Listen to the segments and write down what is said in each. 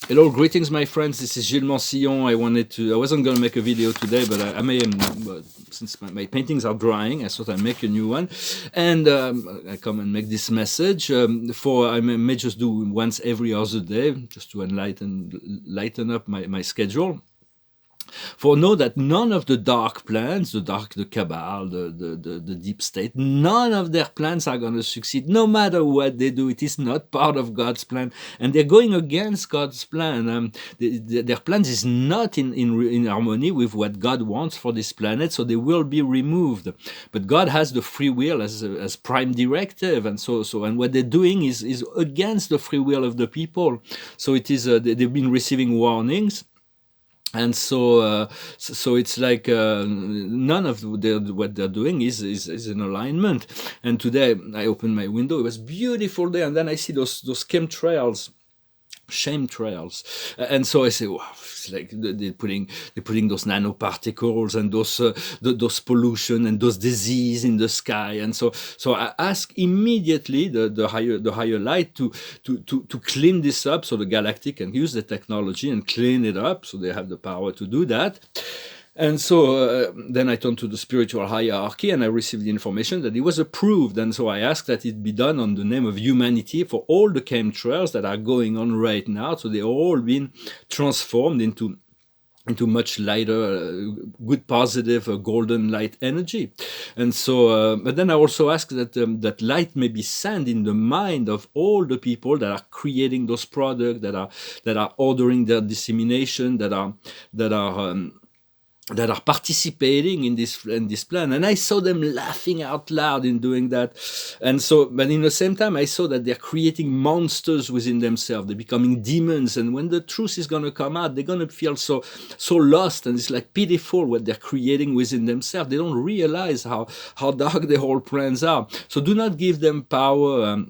Hello, greetings, my friends. This is Gilles Mansillon. I wasn't going to make a video today, but I may, since my paintings are drying, I thought I'd make a new one. And I come and make this message. I may just do once every other day, just to lighten up my schedule. For know that none of the dark plans, the cabal, the deep state, none of their plans are going to succeed, no matter what they do. It is not part of God's plan, and they're going against God's plan. Their plans is not in harmony with what God wants for this planet, so they will be removed. But God has the free will as prime directive, and and what they're doing is against the free will of the people. So it is they've been receiving warnings. And so it's like none of what they're doing is in alignment. And today I opened my window. It was a beautiful day, and then I see those chemtrails, shame trails, and so I say, wow, it's like they're putting those nanoparticles and those pollution and those disease in the sky. And so I ask immediately the higher light to clean this up, so the galactic can use the technology and clean it up, so they have the power to do that. And so then I turned to the spiritual hierarchy, and I received the information that it was approved. And so I asked that it be done on the name of humanity for all the chemtrails that are going on right now. So they've all been transformed into much lighter, good, positive, golden light energy. And so, but then I also ask that light may be sent in the mind of all the people that are creating those products, that are ordering their dissemination, that are participating in this plan. And I saw them laughing out loud in doing that. And so, but in the same time, I saw that they're creating monsters within themselves. They're becoming demons. And when the truth is going to come out, they're going to feel so lost. And it's like pitiful what they're creating within themselves. They don't realize how dark their whole plans are. So do not give them power.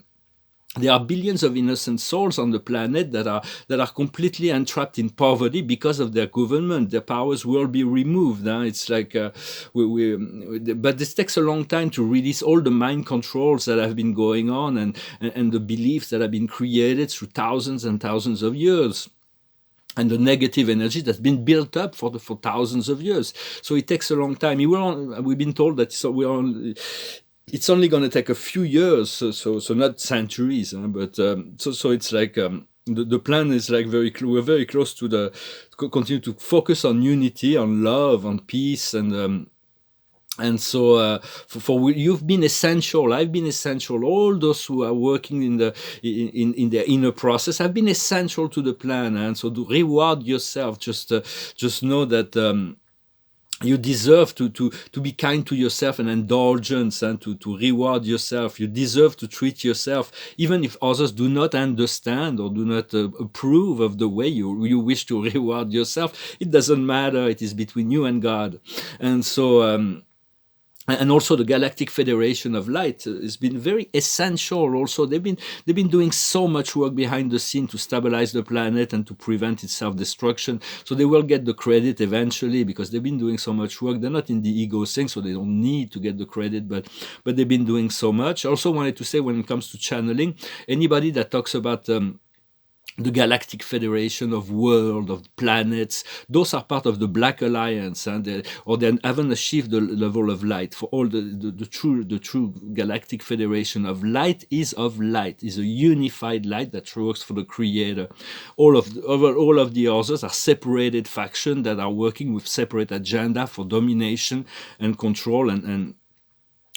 There are billions of innocent souls on the planet that are completely entrapped in poverty because of their government. Their powers will be removed. It's like, but this takes a long time to release all the mind controls that have been going on and the beliefs that have been created through thousands and thousands of years, and the negative energy that's been built up for thousands of years. So it takes a long time. We've been told that it's only going to take a few years, so not centuries, but so it's like the plan is like we're very close to continue to focus on unity, on love, on peace, and so you've been essential. I've been essential. All those who are working in their inner process have been essential to the plan. And so to reward yourself, just know that. You deserve to be kind to yourself and indulgence, and to reward yourself. You deserve to treat yourself, even if others do not understand or do not approve of the way you wish to reward yourself. It doesn't matter. It is between you and God. And so and also the Galactic Federation of Light has been very essential. Also, they've been doing so much work behind the scene to stabilize the planet and to prevent its self-destruction. So they will get the credit eventually, because they've been doing so much work. They're not in the ego thing, so they don't need to get the credit, but they've been doing so much. I also wanted to say, when it comes to channeling, anybody that talks about the Galactic Federation of World, of planets, those are part of the Black Alliance, or they haven't achieved the level of light. For all the true Galactic Federation of Light is a unified light that works for the Creator. All of the others are separated factions that are working with separate agenda for domination and control, and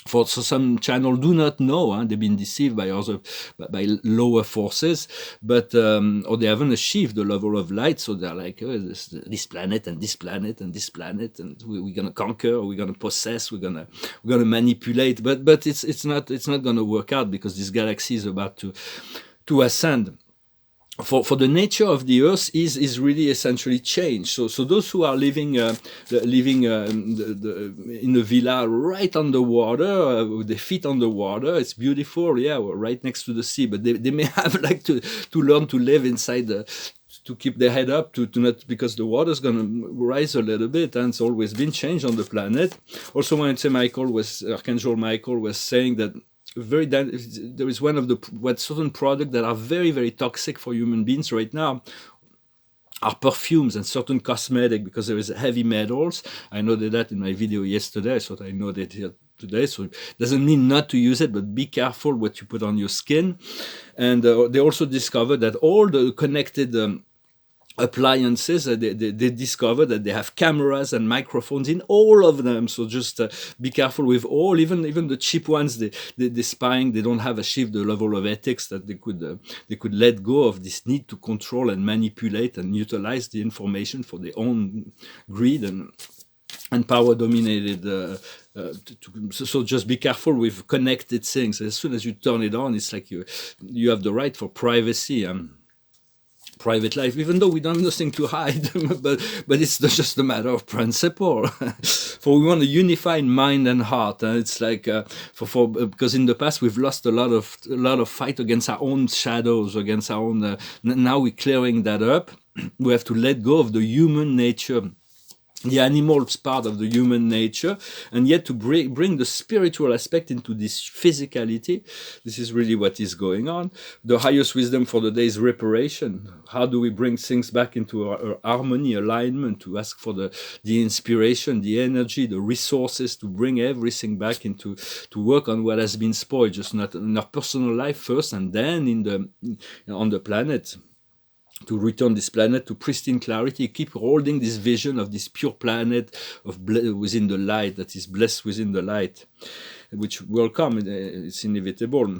for some channel do not know, they've been deceived by lower forces, but or they haven't achieved the level of light, so they're like, this planet and this planet and this planet, and we're gonna conquer, or we're gonna possess, we're gonna manipulate, but it's not gonna work out, because this galaxy is about to ascend. For the nature of the earth is really essentially changed. So those who are living in a villa right on the water, with their feet on the water, it's beautiful, right next to the sea. But they may have like to learn to live inside to keep their head up, to not, because the water's going to rise a little bit, and it's always been changed on the planet. Also, when I say Archangel Michael was saying that there is one of certain products that are very, very toxic for human beings right now. are perfumes and certain cosmetic, because there is heavy metals. I noted that in my video yesterday. I thought I know that here today. So it doesn't mean not to use it, but be careful what you put on your skin. And they also discovered that all the connected appliances, they discover that they have cameras and microphones in all of them. So just be careful with all, even the cheap ones. They spying. They don't have achieved the level of ethics that they could let go of this need to control and manipulate and utilize the information for their own greed and power dominated. So just be careful with connected things. As soon as you turn it on, it's like you have the right for privacy. Private life, even though we don't have nothing to hide, but it's just a matter of principle. For we want a unified mind and heart. It's like because in the past we've lost a lot of fight against our own shadows, against our own. Now we're clearing that up. We have to let go of the human nature, the animal's part of the human nature, and yet to bring the spiritual aspect into this physicality. This is really what is going on. The highest wisdom for the day is reparation. How do we bring things back into our harmony, alignment, to ask for the inspiration, the energy, the resources, to bring everything back to work on what has been spoiled, just not in our personal life first, and then on the planet. To return this planet to pristine clarity, keep holding this vision of this pure planet within the light, that is blessed within the light, which will come. It's inevitable.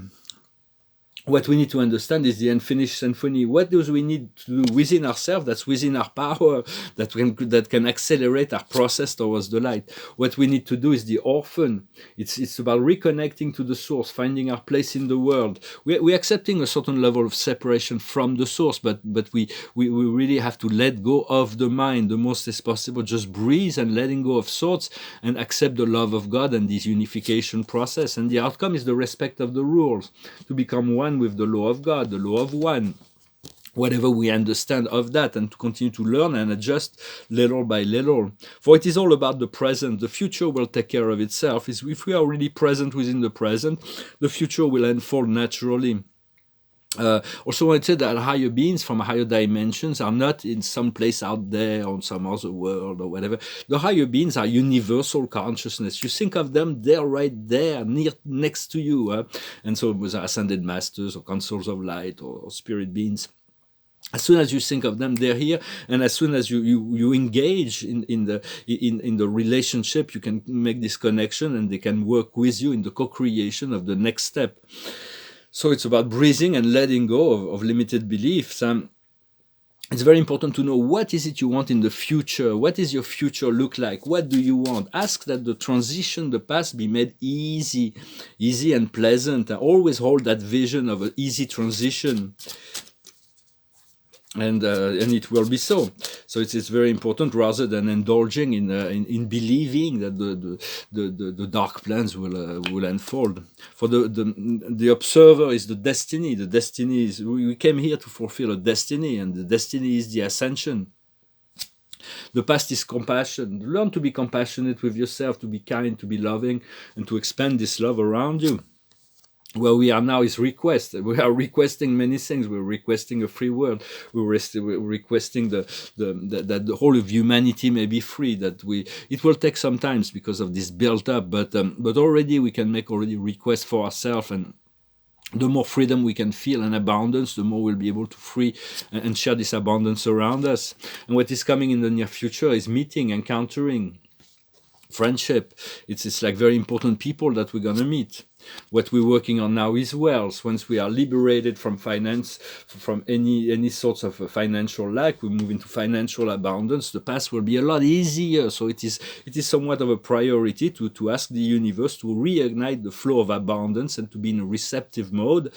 What we need to understand is the unfinished symphony. What do we need to do within ourselves, that's within our power, that can accelerate our process towards the light? What we need to do is the orphan. It's about reconnecting to the source, finding our place in the world. We're accepting a certain level of separation from the source, but we really have to let go of the mind the most as possible. Just breathe and letting go of thoughts and accept the love of God and this unification process. And the outcome is the respect of the rules, to become one with the law of God, the law of one, whatever we understand of that, and to continue to learn and adjust little by little. For it is all about the present. The future will take care of itself. If we are really present within the present, the future will unfold naturally. Also, I want to say that higher beings from higher dimensions are not in some place out there on some other world or whatever. The higher beings are universal consciousness. You think of them, they're right there, next to you. And so with ascended masters or councils of light or spirit beings, as soon as you think of them, they're here, and as soon as you engage in the relationship, you can make this connection, and they can work with you in the co-creation of the next step. So it's about breathing and letting go of limited beliefs. It's very important to know what is it you want in the future. What does your future look like? What do you want? Ask that the transition, the past, be made easy and pleasant. And always hold that vision of an easy transition. And it will be so. So it's very important, rather than indulging in believing that the dark plans will unfold. For the observer is the destiny. The destiny is, we came here to fulfill a destiny, and the destiny is the ascension. The past is compassion. Learn to be compassionate with yourself, to be kind, to be loving, and to expand this love around you. Where we are now is request. We are requesting many things. We're requesting a free world. We're requesting that the whole of humanity may be free. It will take some time because of this built up, but already we can make requests for ourselves, and the more freedom we can feel and abundance, the more we'll be able to free and share this abundance around us. And what is coming in the near future is meeting, encountering, friendship. It's like very important people that we're gonna meet. What we're working on now is wealth. Once we are liberated from finance, from any sorts of financial lack, we move into financial abundance. The path will be a lot easier. So it is somewhat of a priority to ask the universe to reignite the flow of abundance and to be in a receptive mode,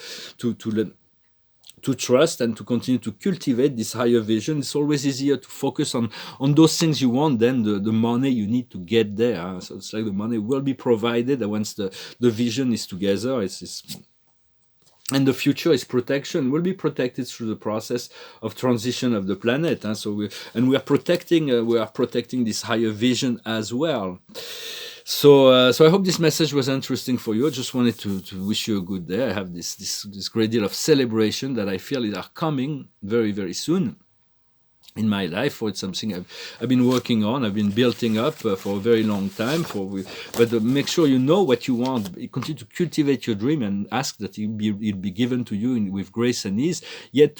to trust and to continue to cultivate this higher vision. It's always easier to focus on those things you want than the money you need to get there. So it's like the money will be provided once the vision is together. And the future is protection. We'll be protected through the process of transition of the planet. So we are protecting this higher vision as well. So I hope this message was interesting for you. I just wanted to wish you a good day. I have this great deal of celebration that I feel are coming very, very soon. in my life. For it's something I've been working on, I've been building up for a very long time. But make sure you know what you want. Continue to cultivate your dream and ask that it be given to you with grace and ease. Yet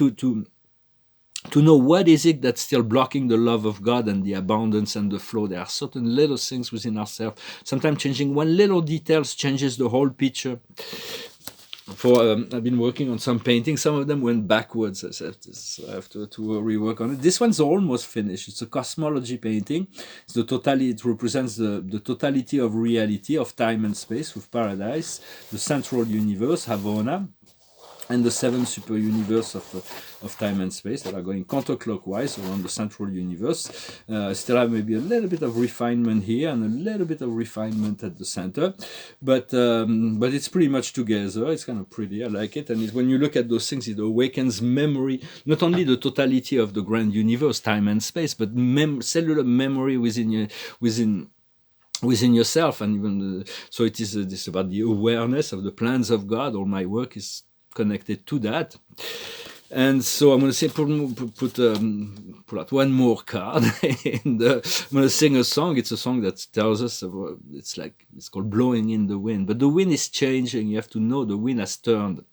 to know what is it that's still blocking the love of God and the abundance and the flow. There are certain little things within ourselves. Sometimes changing one little detail changes the whole picture. I've been working on some paintings. Some of them went backwards. I have to rework on it. This one's almost finished. It's a cosmology painting. It represents the totality of reality, of time and space, with paradise, the central universe, Havana, and the seven super universe of time and space that are going counterclockwise around the central universe. Still have maybe a little bit of refinement here and a little bit of refinement at the center, but it's pretty much together. It's kind of pretty. I like it, and when you look at those things, it awakens memory, not only the totality of the grand universe, time and space, but cellular memory within yourself, and even so it is this about the awareness of the plans of God. All my work is connected to that. And so I'm going to say pull out one more card and I'm going to sing a song. It's a song that tells us it's called Blowing in the Wind. But the wind is changing. You have to know the wind has turned.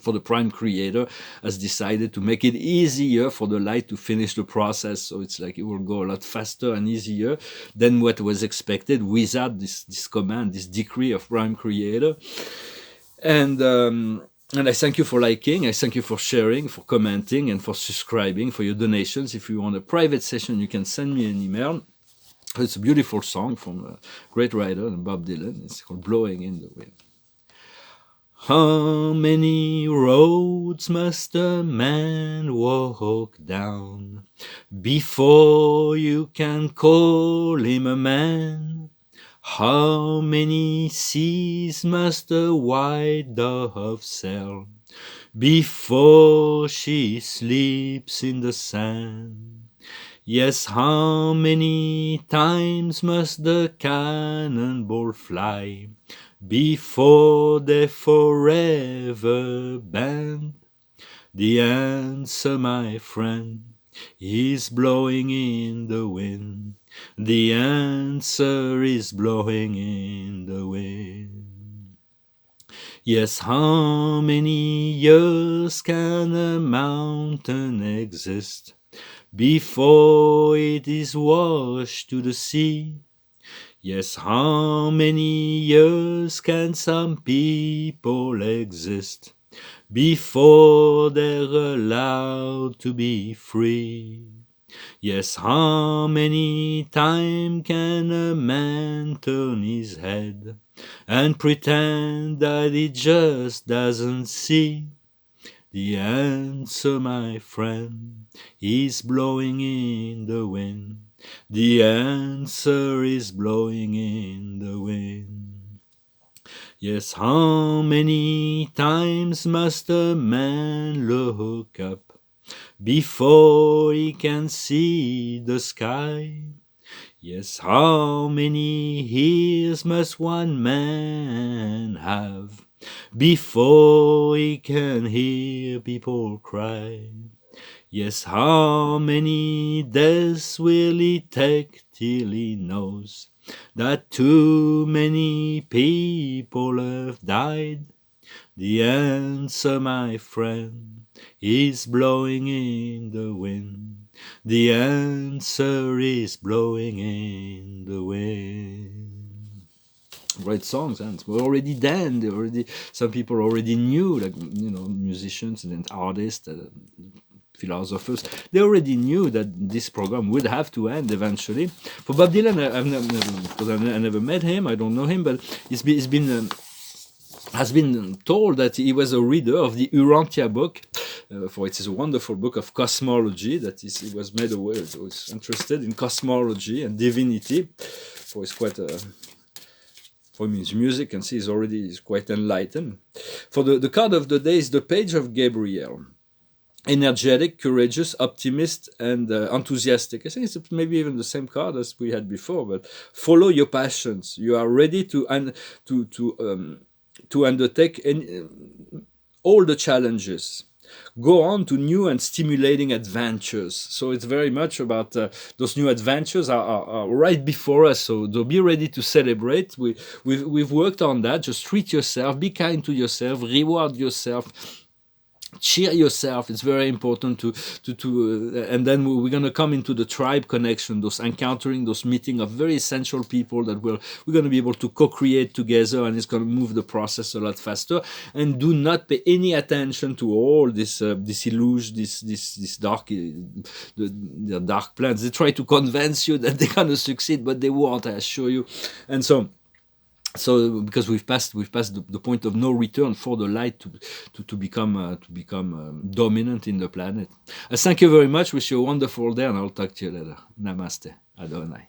For the prime creator has decided to make it easier for the light to finish the process. So it's like it will go a lot faster and easier than what was expected without this command, this decree of prime creator. And I thank you for liking, I thank you for sharing, for commenting, and for subscribing, for your donations. If you want a private session, you can send me an email. It's a beautiful song from a great writer, Bob Dylan. It's called Blowing in the Wind. How many roads must a man walk down before you can call him a man? How many seas must the white dove sail before she sleeps in the sand? Yes, how many times must the cannonball fly before they forever bend? The answer, my friend, is blowing in the wind. The answer is blowing in the wind. Yes, how many years can a mountain exist before it is washed to the sea? Yes, how many years can some people exist before they're allowed to be free? Yes, how many times can a man turn his head and pretend that he just doesn't see? The answer, my friend, is blowing in the wind. The answer is blowing in the wind. Yes, how many times must a man look up before he can see the sky? Yes, how many ears must one man have before he can hear people cry? Yes, how many days will it take till he knows that too many people have died? The answer, my friend, is blowing in the wind. The answer is blowing in the wind. Great songs, and we're already done. Some people already knew, like musicians and artists, philosophers. They already knew that this program would have to end eventually. For Bob Dylan, I never met him. I don't know him, but has been told that he was a reader of the Urantia book, for it is a wonderful book of cosmology that he was made aware. So he's interested in cosmology and divinity. For it's quite for his music, and see he's quite enlightened. For the card of the day is the Page of Gabriel. Energetic, courageous, optimist, and enthusiastic. I think it's maybe even the same card as we had before, but follow your passions. You are ready to undertake all the challenges. go on to new and stimulating adventures. So it's very much about those new adventures are right before us. So be ready to celebrate. We've worked on that. Just treat yourself, be kind to yourself, reward yourself, cheer yourself. It's very important and then we're going to come into the tribe connection, those encountering, those meeting of very essential people that we're going to be able to co-create together, and it's going to move the process a lot faster. And do not pay any attention to all this illusion, this dark the dark plans. They try to convince you that they're going to succeed, but they won't, I assure you. And so because we've passed the point of no return for the light to become dominant in the planet. Thank you very much. Wish you a wonderful day, and I'll talk to you later. Namaste. Adonai.